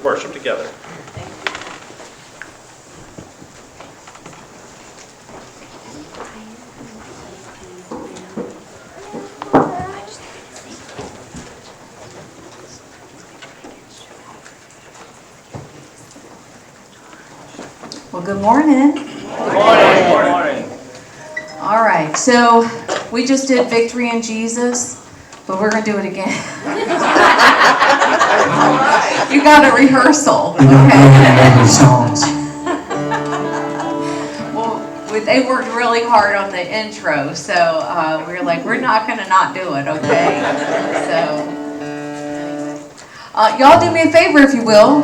worship together. Well, good morning. Good morning. All right, so we just did Victory in Jesus, but we're going to do it again. You got a rehearsal, okay? Well, they worked really hard on the intro, so we were like, we're not going to not do it, okay? So, y'all do me a favor, if you will.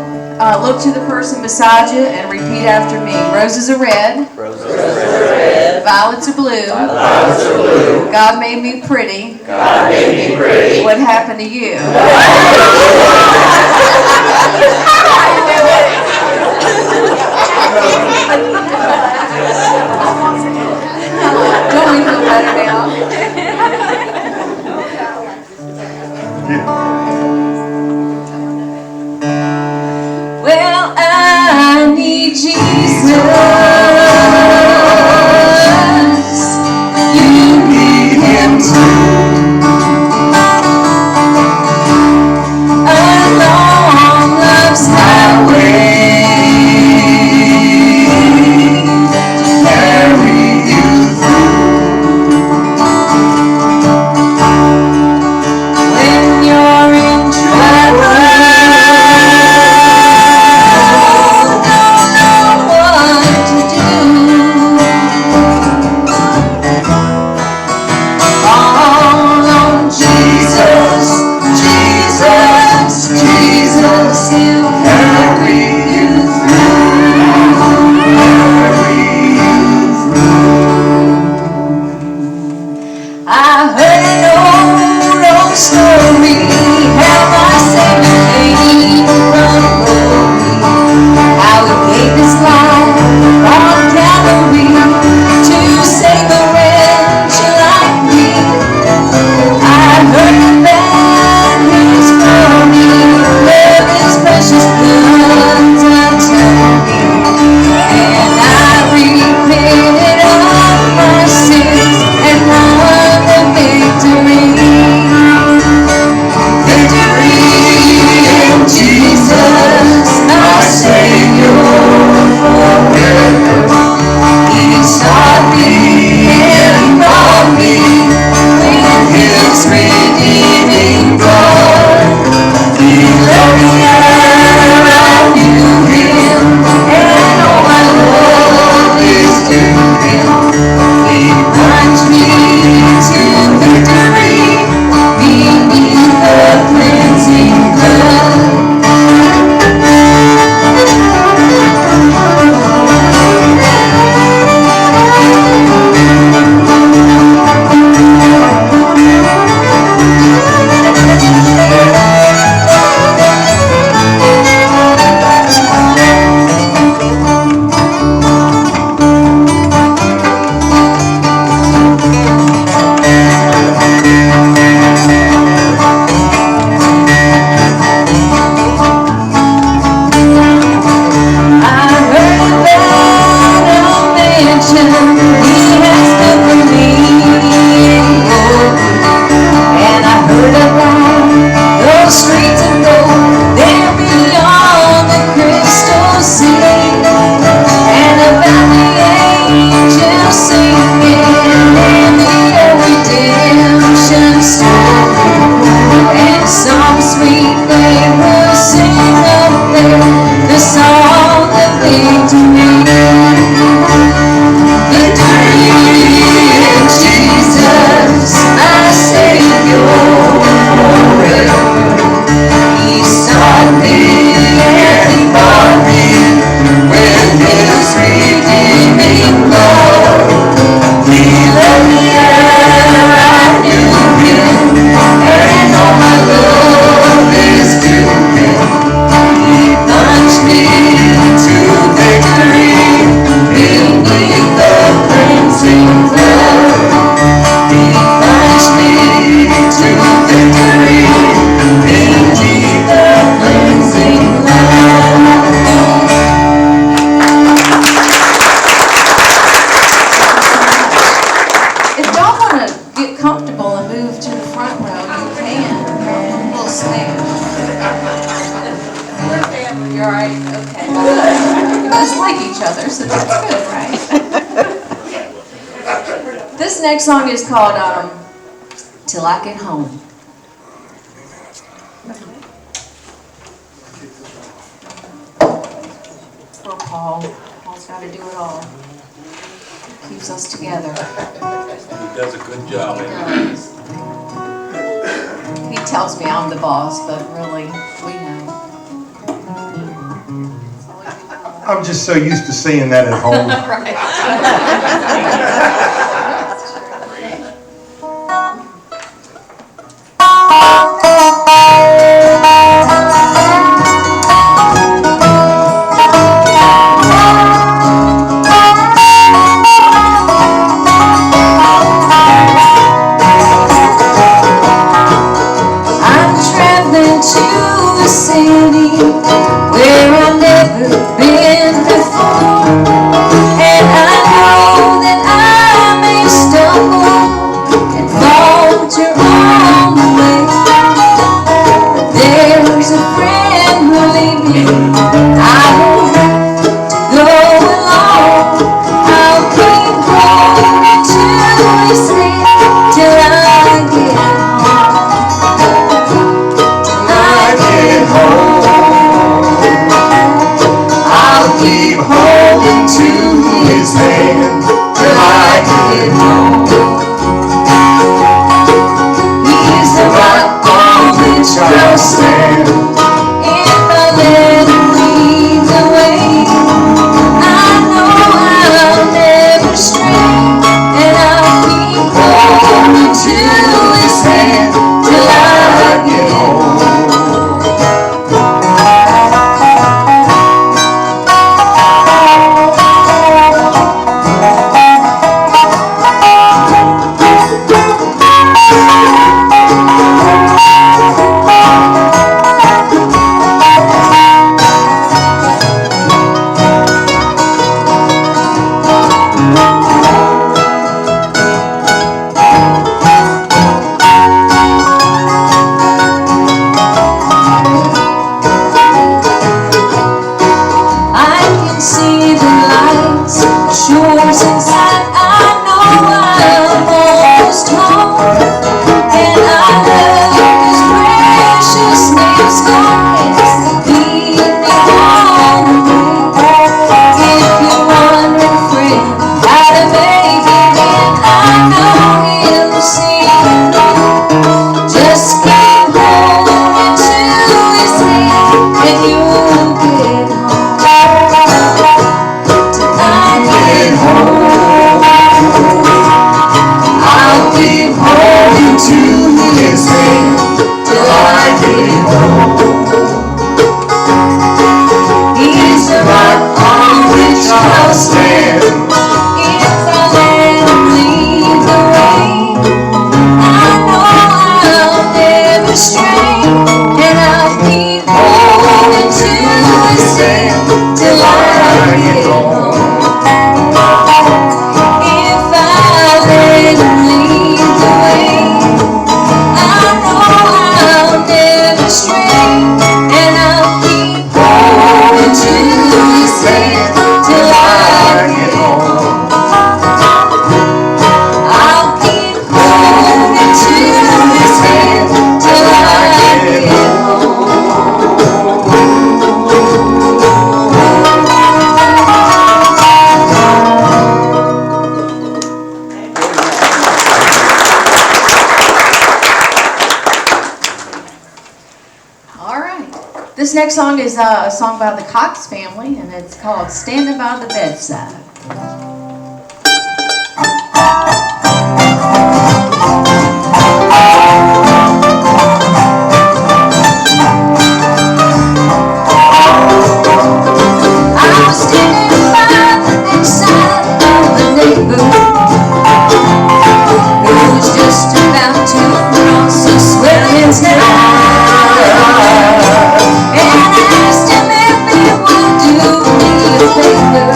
Look to the person beside you and repeat after me. Roses are red. Roses are red. Violets are blue. Violets are blue. God made me pretty. God made me pretty. What happened to you? Don't we feel better now? Well, I need Jesus. You need Him too. Along love's highway, carry you through. When you're in trouble, don't know what You're all right? Okay. You must like each other, so that's good, right? This next song is called Till I Get Home. Poor Paul. Paul's got to do it all. Keeps us together. He does a good job. He does. He tells me I'm the boss, but really, we know. I'm just so used to seeing that at home. Right. I'm traveling to a city where I've never been before, and I know that I may stumble and falter on the way, but there's a friend who'll lead me. I won't have to go alone. I'll keep holding to his hand till I get I'll keep holding to his hand till I get home. He's the rock on which I'll stand. If I let him lead the way, I know I'll never stray, and I'll keep holding to his hand till I get home. I can see the lights, the shores inside. I know I'm almost home, and I love His precious name scars that lead me on the way. If you're wondering, friend, how to make it in, I know He'll see you through. Just keep holding to His hand, and you'll get home. I'll keep holding to his hand till I get home. He's the rock on which I'll stand. If I let him lead the way, I know I'll never stray, and I'll keep holding to his hand till I get home. If I let him lead the way, I know I'll never stray, and I'll keep holding to his hand till I get home. I'll keep holding to his hand till I get home. All right. This next song is a song by the Cox family, and it's called Standing by the Bedside. I was standing by the bedside of a neighbor who was just about to cross a swelling tide. And I asked him if he would do me a favor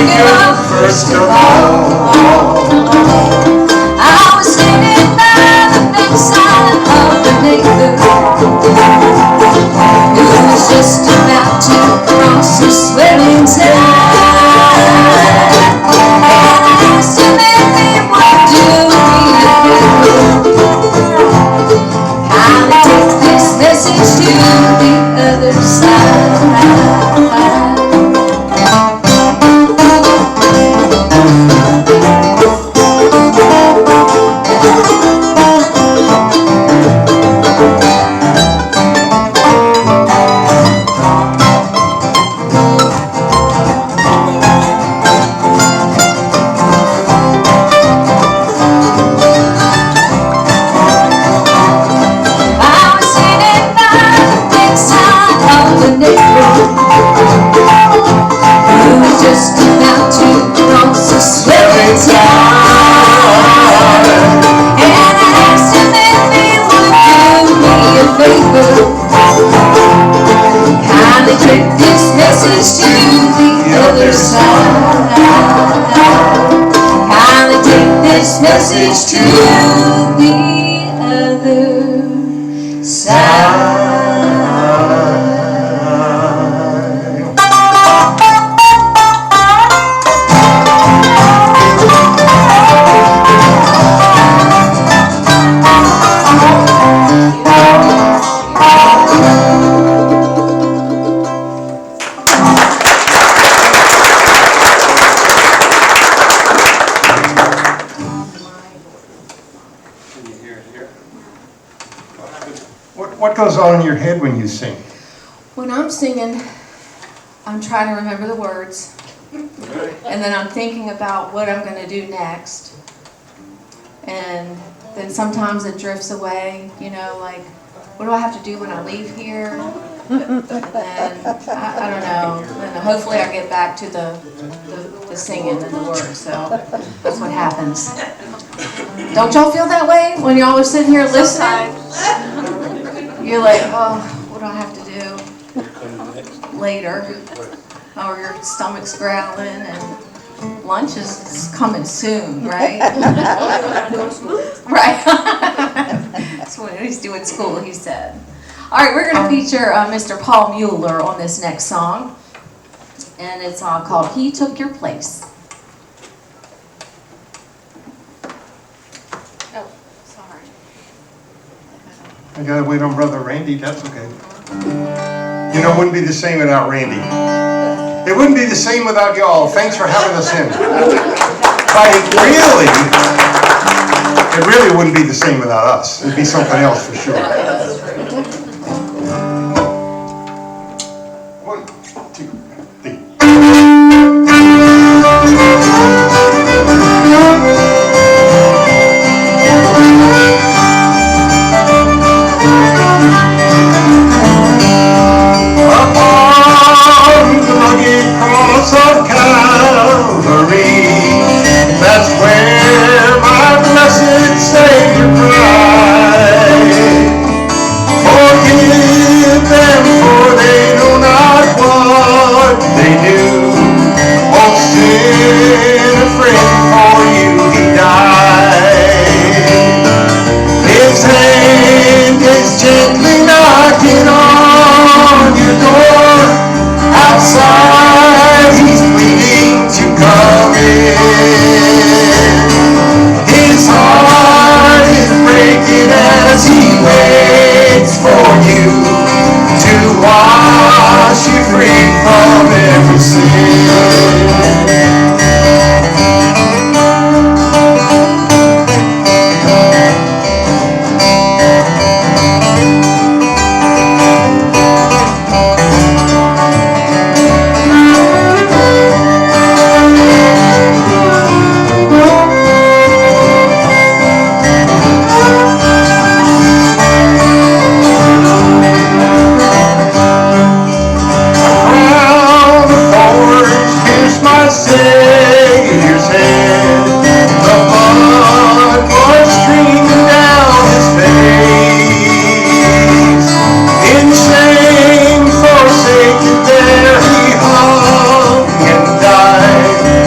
Savior first of all. I was standing by the bedside of the neighbor who was just about to cross the swelling tide. And I asked him if he would do me a favor, kindly take this message to the other side. Just about to cross the swelling tide, and I asked him if he would do me a favor, kindly take this message to the other side. Kindly take this message to the other side. What goes on in your head when you sing? When I'm singing, I'm trying to remember the words, and then I'm thinking about what I'm going to do next, and then sometimes it drifts away, you know, like, what do I have to do when I leave here? And then, I don't know, then hopefully I get back to the singing and the words, so that's what happens. Don't y'all feel that way when y'all are sitting here listening? You're like, oh, what do I have to do later? Or your stomach's growling and lunch is coming soon, right? Right. That's what he's doing school, he said. All right, we're going to feature Mr. Paul Mueller on this next song. And it's called He Took Your Place. Oh, sorry. I gotta wait on Brother Randy, that's okay. You know, it wouldn't be the same without Randy. It wouldn't be the same without y'all. Thanks for having us in. But it really wouldn't be the same without us. It'd be something else for sure. 1, 2, 3. Of Calvary, that's where my blessed Savior cried. Forgive them, for they know not what they do. Oh, sin, a friend, for you he died. His hand is gently knocking on your door. Outside, he's pleading to come in. His heart is breaking as he waits for you to wash you free from every sin. Savior's hand, the blood was streaming down his face. In shame forsaken there he hung and died.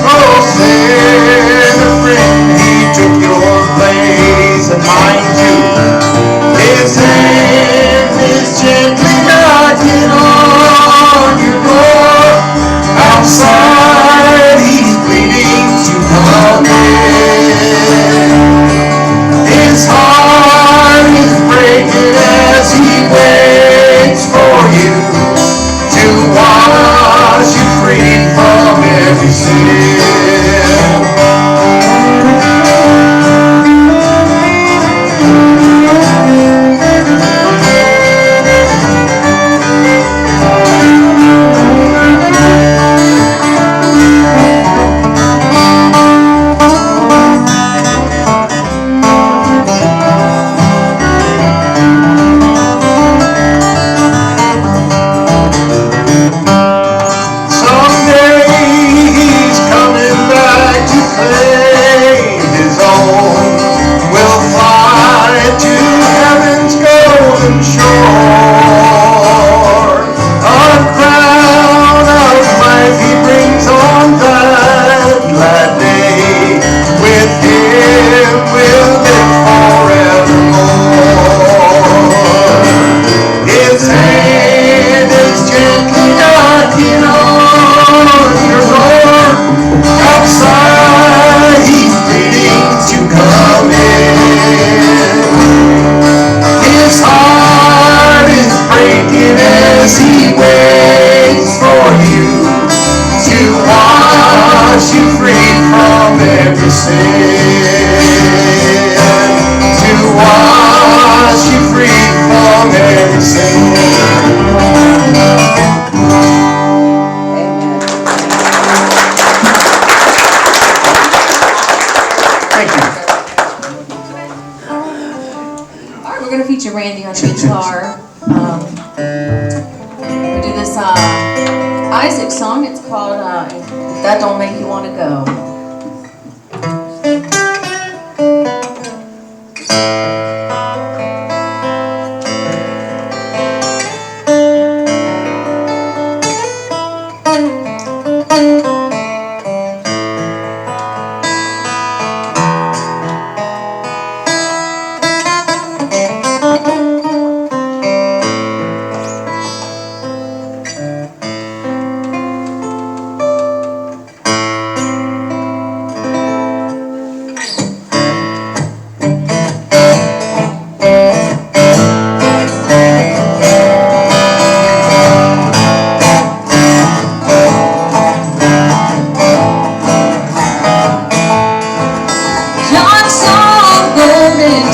sin, to wash you free from every sin. Thank you. All right, we're going to feature Randy on the guitar. We do this Isaac song. It's called If That Don't Make You Want to Go.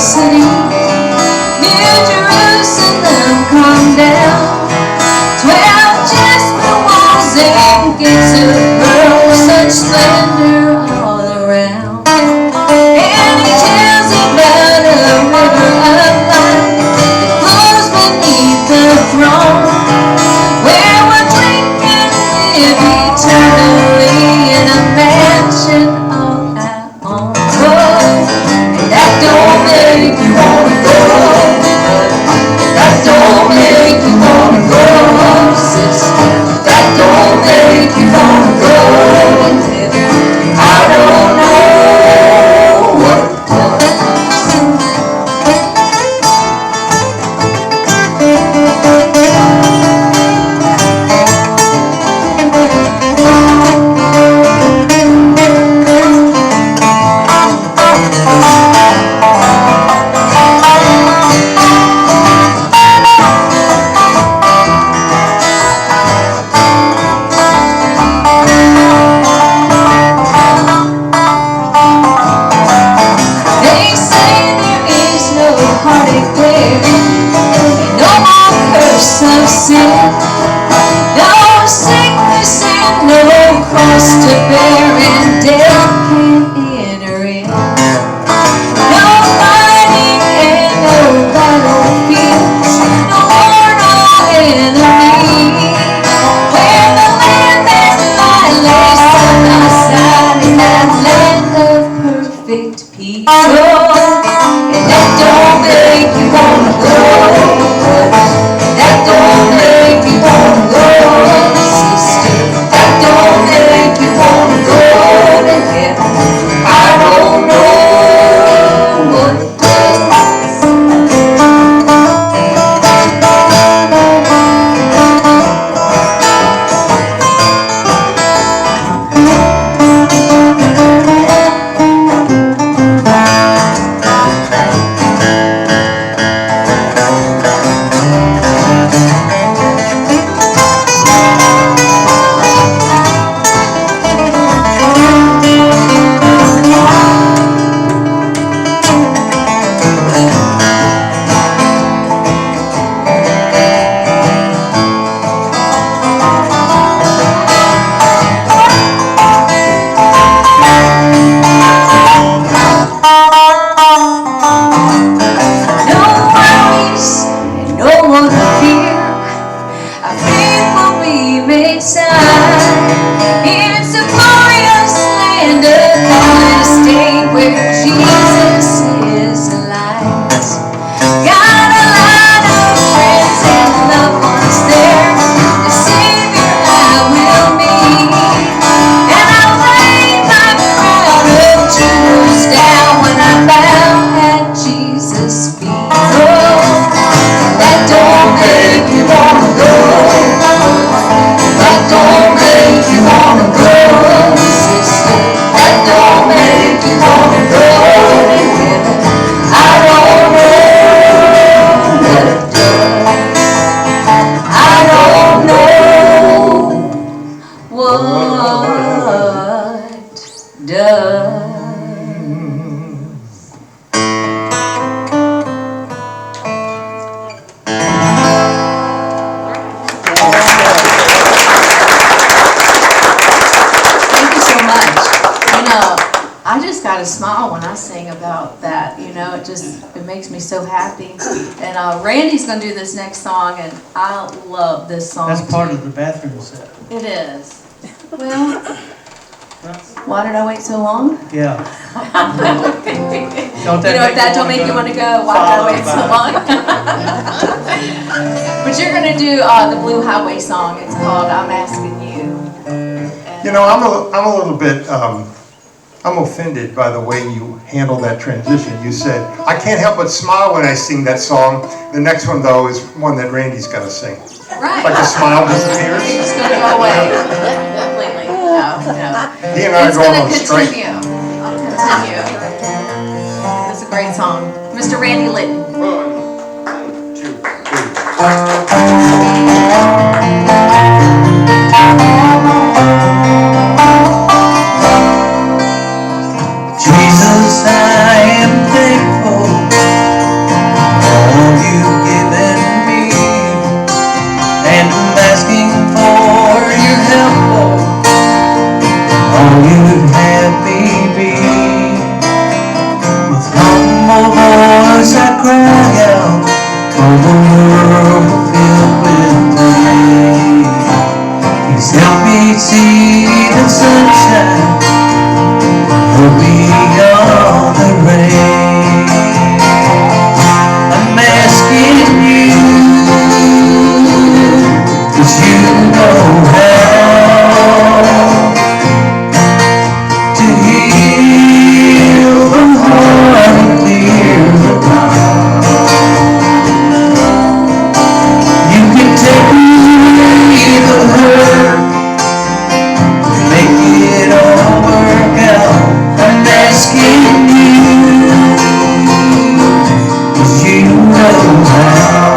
City, near Jerusalem, come down. 12 jasper walls and gates of pearl, such splendor all around. And he tells about a river of life that flows beneath the throne, where we'll drink and live eternally in a mansion all our own. That don't make you wanna go. That don't make you wanna go, sister. That don't make you wanna go. I don't know what of sin, no sickness and no cross to bear, and death can't enter in. No fighting and no battlefields, no mortal enemy, where the land and light lay side by side in that land of perfect peace. Oh, and that don't make you wanna go. That don't make you wanna go, sister. That don't make you wanna go to heaven. I don't know what does. It's a glorious land of promised state where Jesus is alive. Got a lot of friends and loved ones there. The Savior I will meet, and I'll lay my crown of jewels down when I bow at Jesus' feet. Oh, that don't make you wanna go. That don't make you wanna go, sister. That don't make you wanna go to heaven. I don't know what does. I don't know what does. try to smile when I sing about that. You know, it makes me so happy. And Randy's going to do this next song, and I love this song. That's part of the bathroom set. It is. Well, why did I wait so long? Yeah. If that don't make you want to go, why did I wait so long? But you're going to do the Blue Highway song. It's called I'm Asking You. And, You know, I'm a little bit, I'm offended by the way you handled that transition. You said, I can't help but smile when I sing that song. The next one, though, is one that Randy's got to sing. right. Like the smile disappears. It's going to go away completely. No. He and I It's are going going on to strike. continue. I'll continue. It's a great song. Mr. Randy Litton. 1, 2, 3. Jesus, I am thankful for all you've given me, and I'm asking for your help, Lord, all you'd have me be. With humble voice I cry out for the world filled with rain. Please help me see the sunshine beyond the rain. I'm asking you, 'cause you know how to heal the heart and clear the doubt. You can take away the hurt, make it all work out. I'm asking you, 'cause you know how.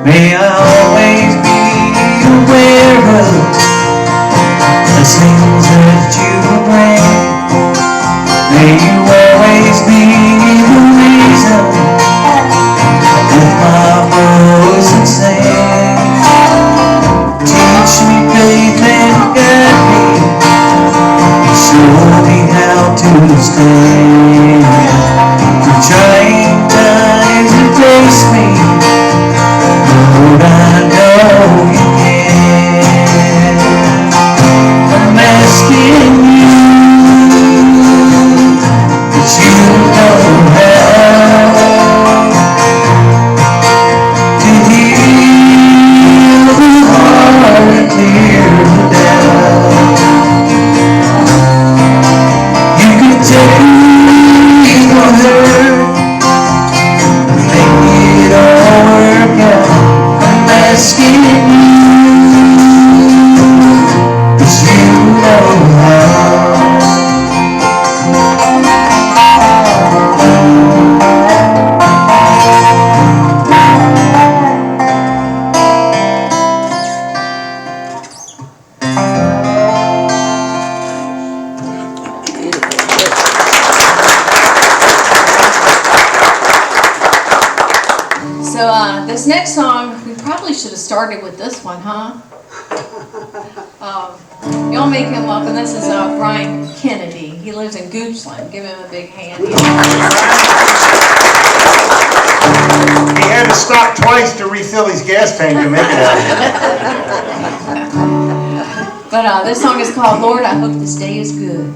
May I always be aware of the things that you bring. May you always be the reason with my voice and sing. Teach me faith and guide me, show me how to stand. Through trying times and face me, Lord, I know you can. I'm asking you, but you know how to heal the heart and clear the doubt. You can take away the hurt, make it all work out. I'm asking you, 'cause you know how. So this next song, we probably should have started with this one, huh? Y'all make him welcome. This is Brian Kennedy. He lives in Goochland. Give him a big hand. He had to stop twice to refill his gas tank to make it out here. But this song is called Lord, I Hope This Day Is Good.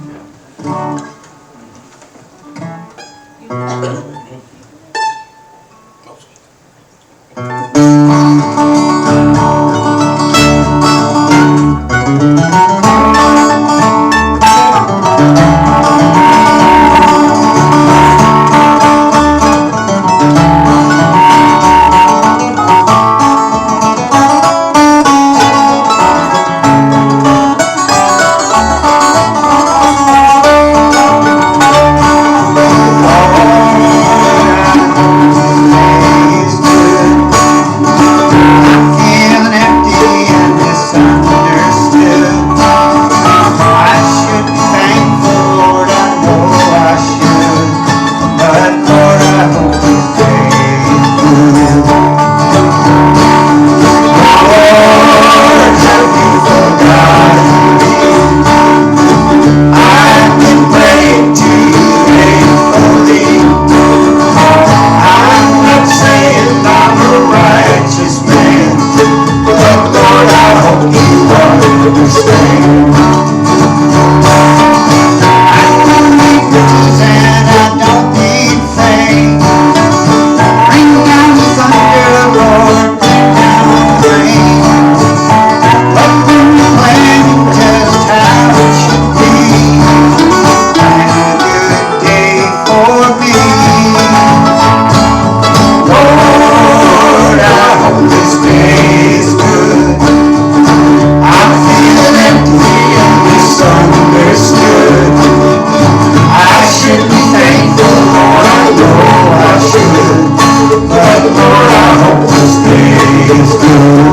is good.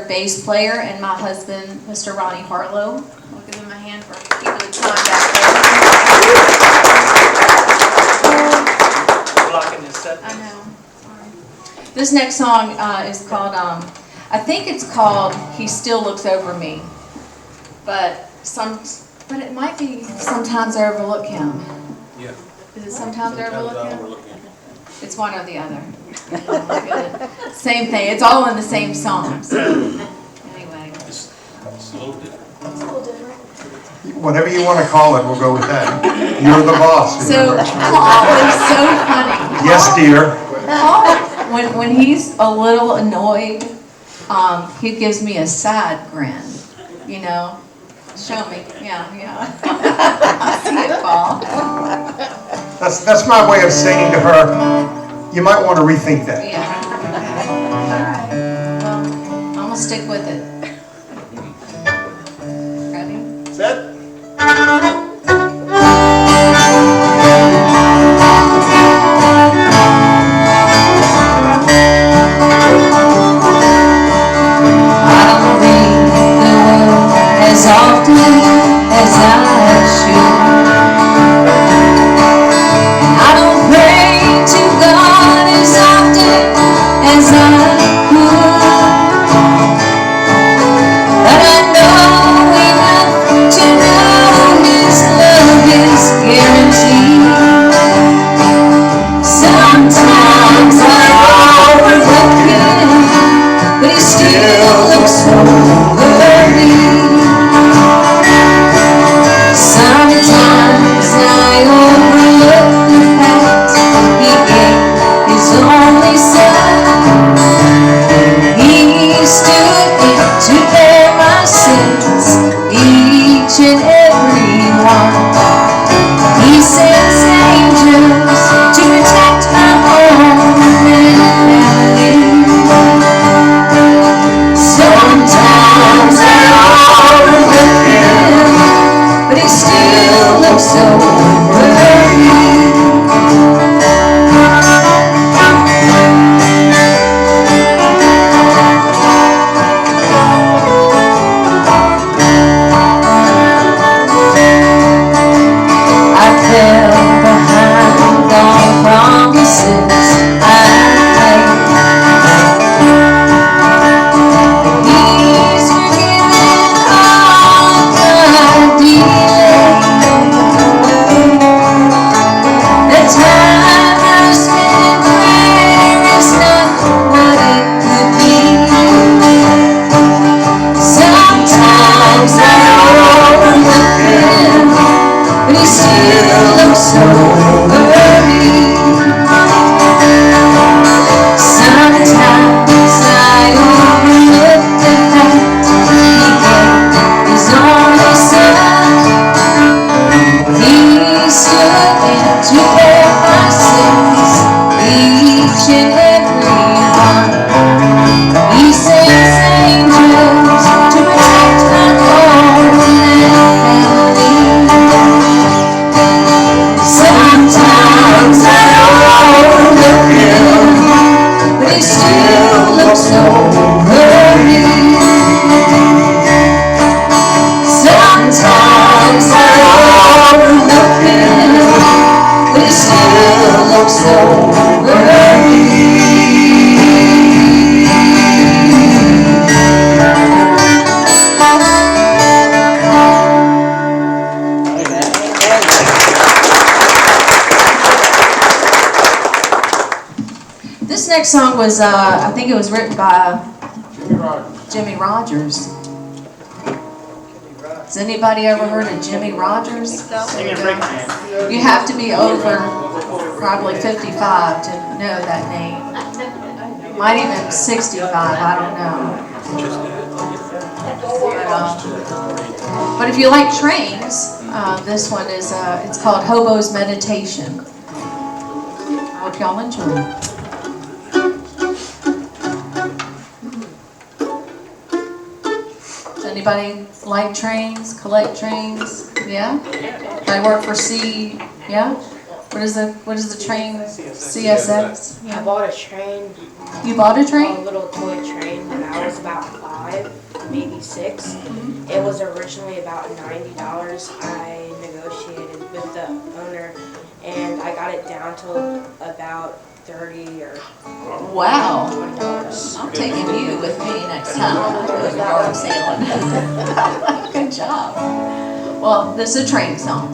Bass player and my husband, Mr. Ronnie Harlow. I'll give him a hand for keeping the time back there. Blocking his set. I know. Sorry. This next song is called, I think it's called "He Still Looks Over Me," but it might be "Sometimes I Overlook Him." Yeah. Is it "Sometimes I Overlook Him"? It's one or the other. Oh my goodness. Same thing. It's all in the same song. So anyway. It's a little different. It's a little different. Whatever you want to call it, we'll go with that. You're the boss. So Paul is so funny. Yes, dear. Paul, when he's a little annoyed, he gives me a sad grin. You know. Show me. Yeah. I see it, Paul. That's my way of saying to her, you might want to rethink that. Yeah. All right. Well, I'm gonna stick with it. Ready? Set. I don't read the word as often as I should. I don't pray to God as often as I could, but I know enough to know His love is guaranteed. Sometimes I overlook Him, but He still looks over me. Sometimes I overlook the fact He gave His only Son. He stood in to bear my sins, each and every one. He sends angels to protect my home and family. Sometimes I overlook Him, but He still looks over me. I fell behind on promises I made. He's forgiven all of my delay. The time I spent in prayer is not what it could be. Sometimes I overlook Him, but He still looks over me. Sometimes I overlook the fact He gave His only next song was, I think it was written by Jimmy Rogers. Has anybody ever heard of Jimmy Rogers? You have to be over probably 55 to know that name. Might even 65, I don't know. But if you like trains, this one is, it's called Hobo's Meditation. I hope y'all enjoy it. Does anybody like trains, collect trains? Yeah? I work for C, yeah? What is the train? CSX? I bought a train, You bought a a train? little toy train, when I was about 5, maybe 6. It was originally about $90. I negotiated with the owner, and I got it down to about $30 or Wow. $20. I'm taking you with me next time I go to yard sailing. Good job. Well, this is a train song.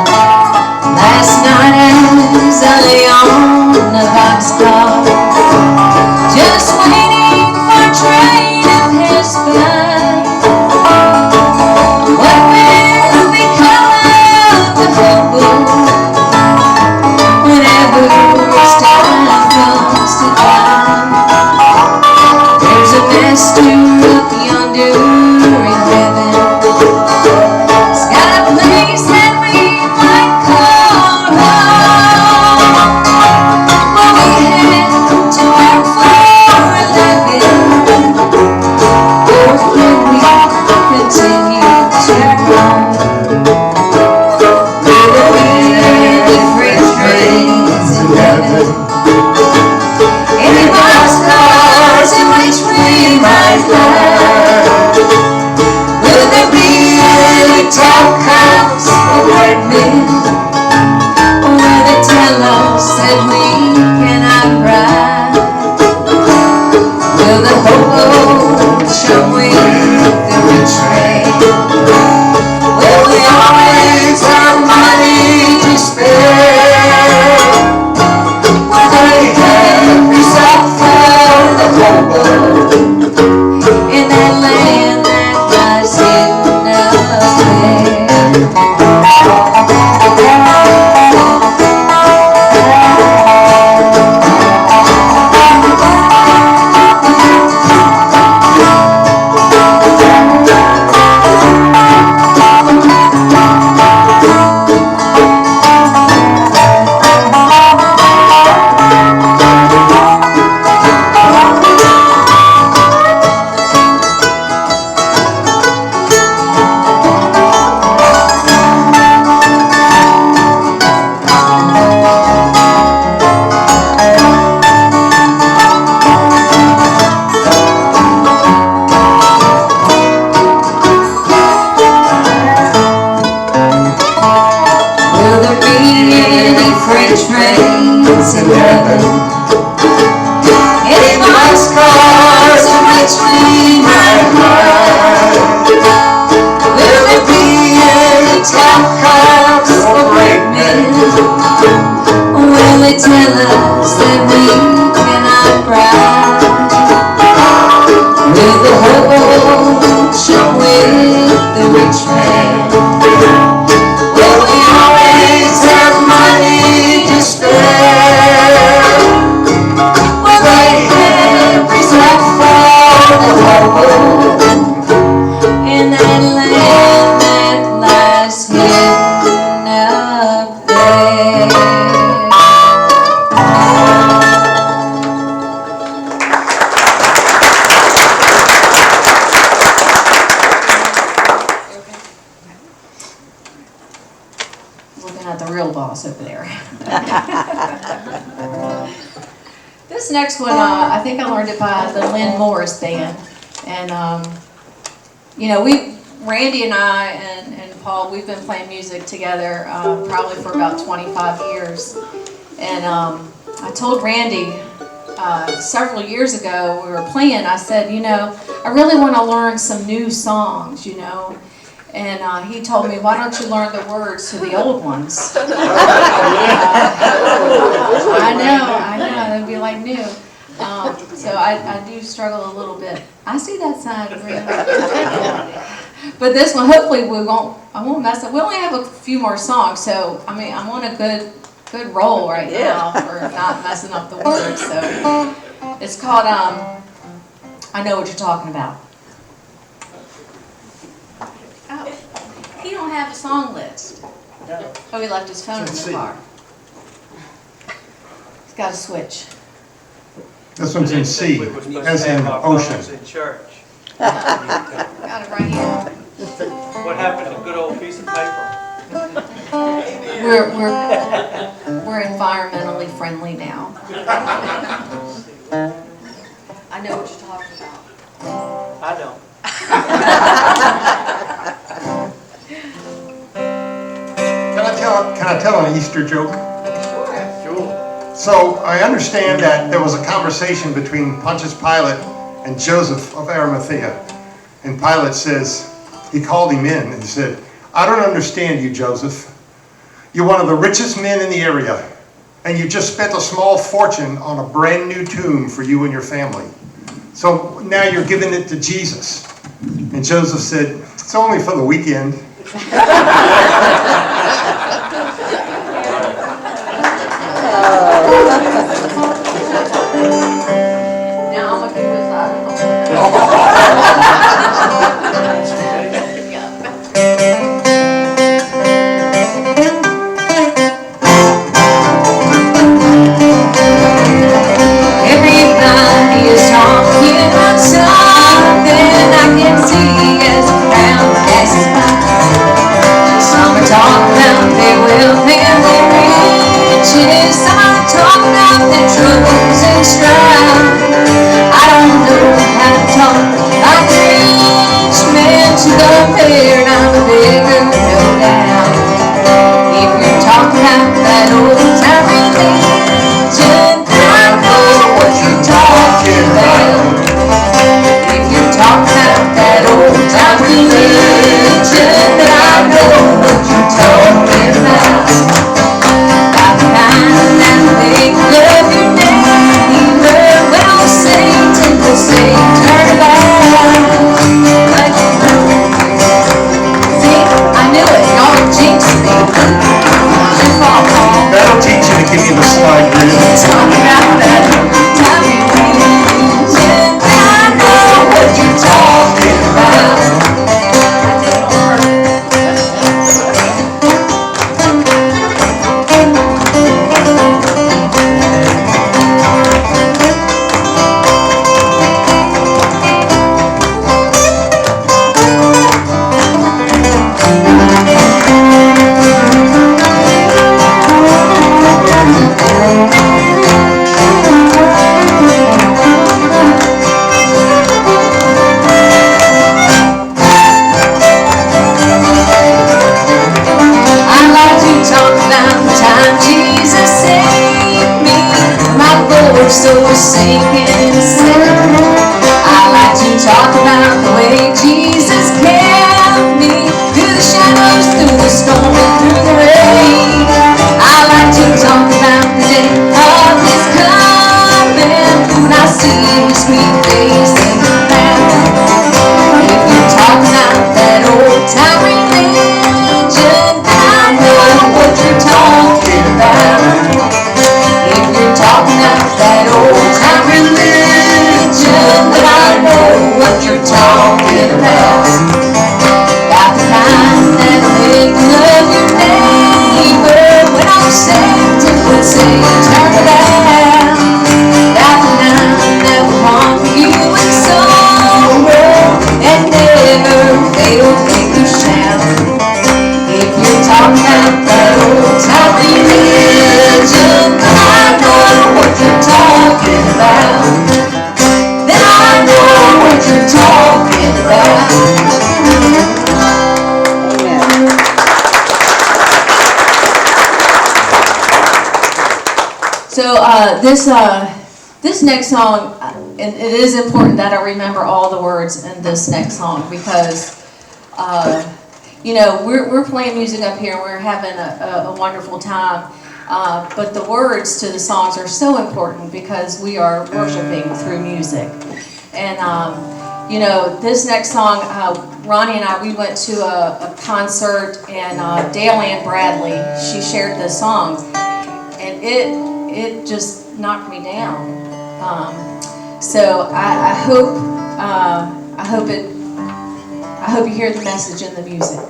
Last night as I lay on the boxcar, just waiting for a train to pass by. What will become of the hobo whenever his time comes to die? There's a master up yonder in heaven. He's got a place that we might call home. But we had to work for a living, or can we continue to roam? Will there be any freight trains in heaven? Any boxcars in which we might ride? Will there be any talk house or great men? Or will they tell us that we cannot ride? Will the hobo show with the rich man? Will we always have money to spare? Will they have reserved for the hobo in that land that lies hidden up there? Will there be any freight trains in heaven? Any boxcars in which we might ride? Will there be any top cops or great men? Or will they tell us that we cannot ride? Will the hobo show with the rich man? Will we always have money to spare? Will they have reserved for the hobo in that land that lies hidden up there? Looking at the real boss over there. This next one, I think I learned it by the Lynn Morris Band. And, you know, Randy and I and Paul, we've been playing music together probably for about 25 years. And I told Randy several years ago, we were playing, I said, I really want to learn some new songs, And he told me, why don't you learn the words to the old ones? I know, they'd be like new. So I do struggle a little bit. I see that side of Ray. But this one, hopefully I won't mess up. We only have a few more songs, so I'm on a good roll right now for not messing up the words. So it's called I Know What You're Talking About. Oh, he don't have a song list. Oh, he left his phone in the car. He's got to switch. This one's in C, as in ocean. In church. Got it right here. What happened to a good old piece of paper? We're environmentally friendly now. I know what you're talking about. I don't. Can I tell an Easter joke? Sure. So I understand that there was a conversation between Pontius Pilate and Joseph of Arimathea. And Pilate says, he called him in and said, I don't understand you, Joseph. You're one of the richest men in the area, and you just spent a small fortune on a brand new tomb for you and your family. So now you're giving it to Jesus. And Joseph said, it's only for the weekend. Now I'm gonna give this out. Everybody is talking about something I can see as the crowd passes by. Some are talking about their wealth and their riches. Some are talking about their troubles and strife. I don't know how to talk like a rich man to compare, and I'm a beggar, no doubt. If you're talking about that old time religion, I know what you're talking about. If you're talking about that old time religion, then I know what you're talking about. About the kind that make love your neighbor. Well, Satan will say, turn back. But see, I knew it. Y'all jinxed me. Your fault, Paul. That'll teach you to give you the slide reel. Talk about that time religion. I know what you're talking about. I did it on purpose. I like to talk about the time Jesus saved me. My boat so sinking sad. I like to talk about the way Jesus kept me through the shadows, through the storm, and through the rain. I like to talk about the day of His coming when I see His sweet face in the cloud. If you're talking about that old time religion, I know what you're talking about. If you're talking about that old time religion, then I know what you're talking about. About the kind that'll make you love your neighbor when all Satan would say, turn it out. About the kind that will conquer you in sorrow and never fail to make you shout. If you're talking about that old time religion, I know what you're talking about. Then I know what you're talking about. So this This next song, and it is important that I remember all the words in this next song because, we're playing music up here and we're having a wonderful time. But the words to the songs are so important because we are worshiping through music. And, this next song, Ronnie and I, we went to a concert and Dale Ann Bradley, she shared this song. And it just knocked me down. So I hope you hear the message in the music.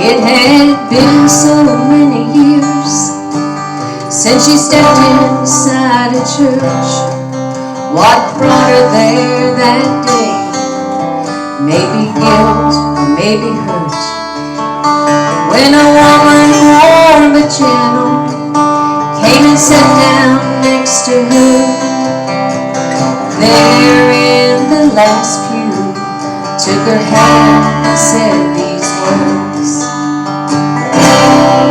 It had been so many years since she stepped inside a church. What brought her there that day? Maybe guilt or maybe hurt. When a woman warm but gentle came and sat down next to her, there in the last pew, took her hand and said these words.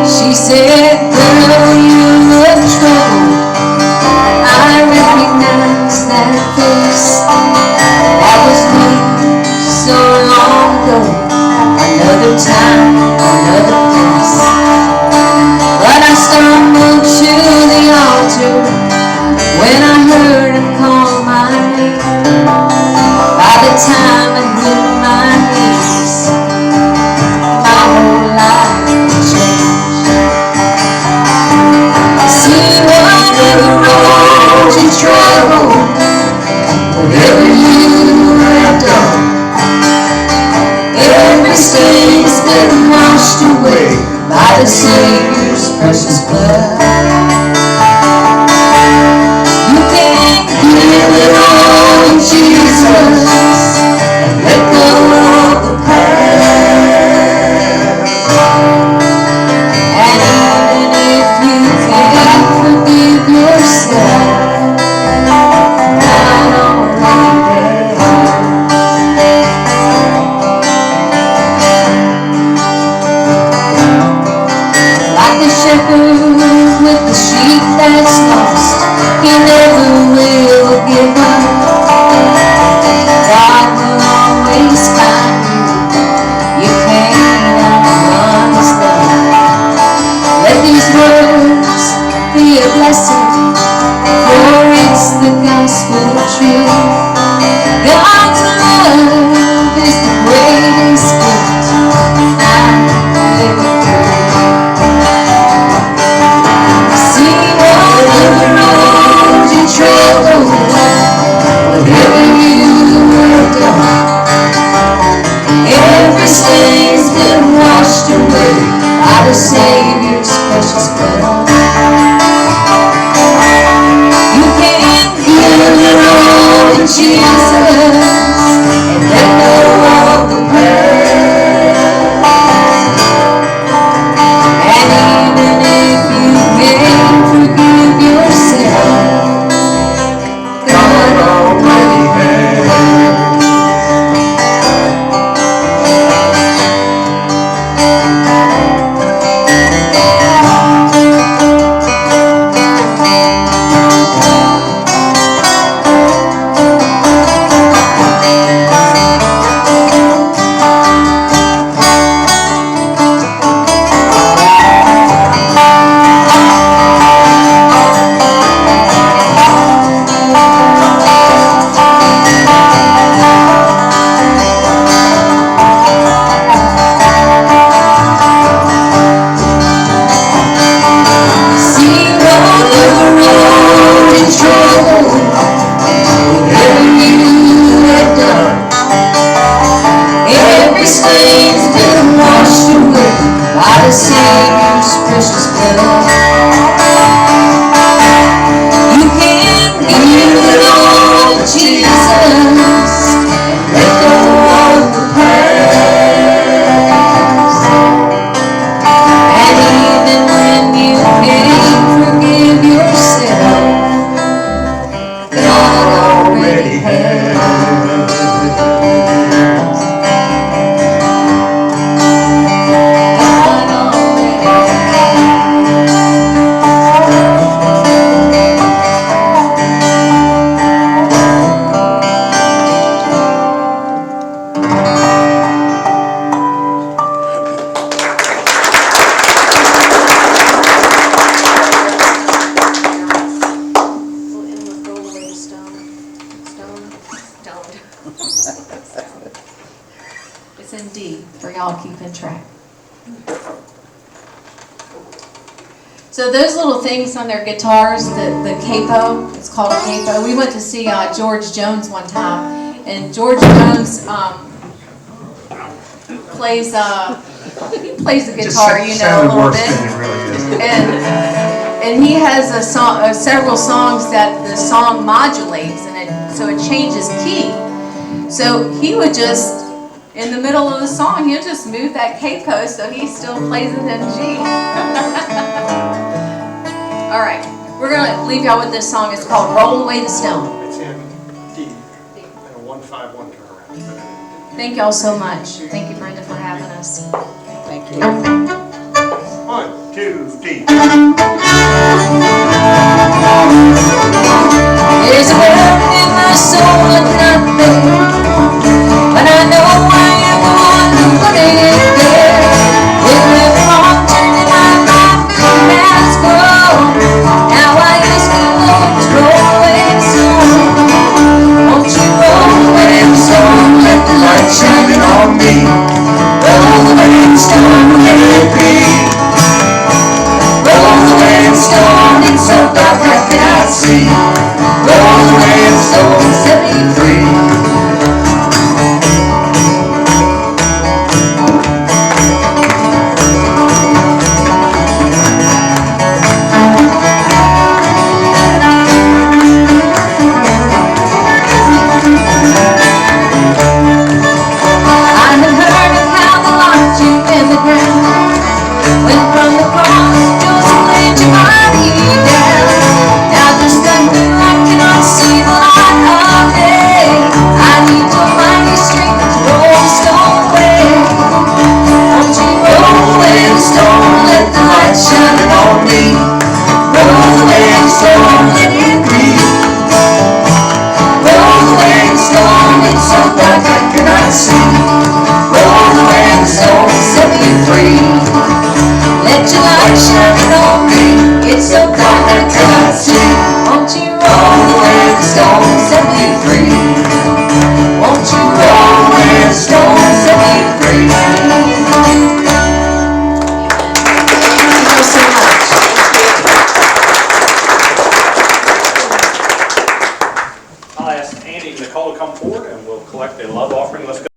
She said, "Girl, you look troubled. I recognize that face. That was me so long ago. Another time, another place." But I stumbled to the altar when I heard him call my name. By the time I hit my knees, my whole life changed. See, whatever road you travel, whatever you have done, every stain's been washed away by the Savior's precious blood. You can give it all to Jesus and let go of the past. And even if you can't forgive yourself, not already there. Like the shepherd with the sheep that's lost, he never will give up. God will always find you. You can't outrun his love. Let these words be a blessing, for it's the gospel truth. God's love is the greatest gift I've ever heard. See, whatever road you travel, whatever you have done, every stain's been washed away by the Savior's precious blood. You can give it all to Jesus and let go of the past. And even if you can't forgive yourself, God already has. Don't. It's in D for y'all keeping track. So those little things on their guitars, the capo, it's called a capo. We went to see George Jones one time, and George Jones plays he plays the guitar, you know, a little worse bit. than it really is. And he has a song, several songs that the song modulates, and so it changes key. So he would just, in the middle of the song, he'll just move that capo so he still plays it in G. All right, we're gonna leave y'all with this song. It's called "Roll Away the Stone." It's in D, and a 1-5-1 turnaround. Thank y'all so much. Thank you, Brenda, for having us. Thank you. 1, 2, D. There's a burden in my soul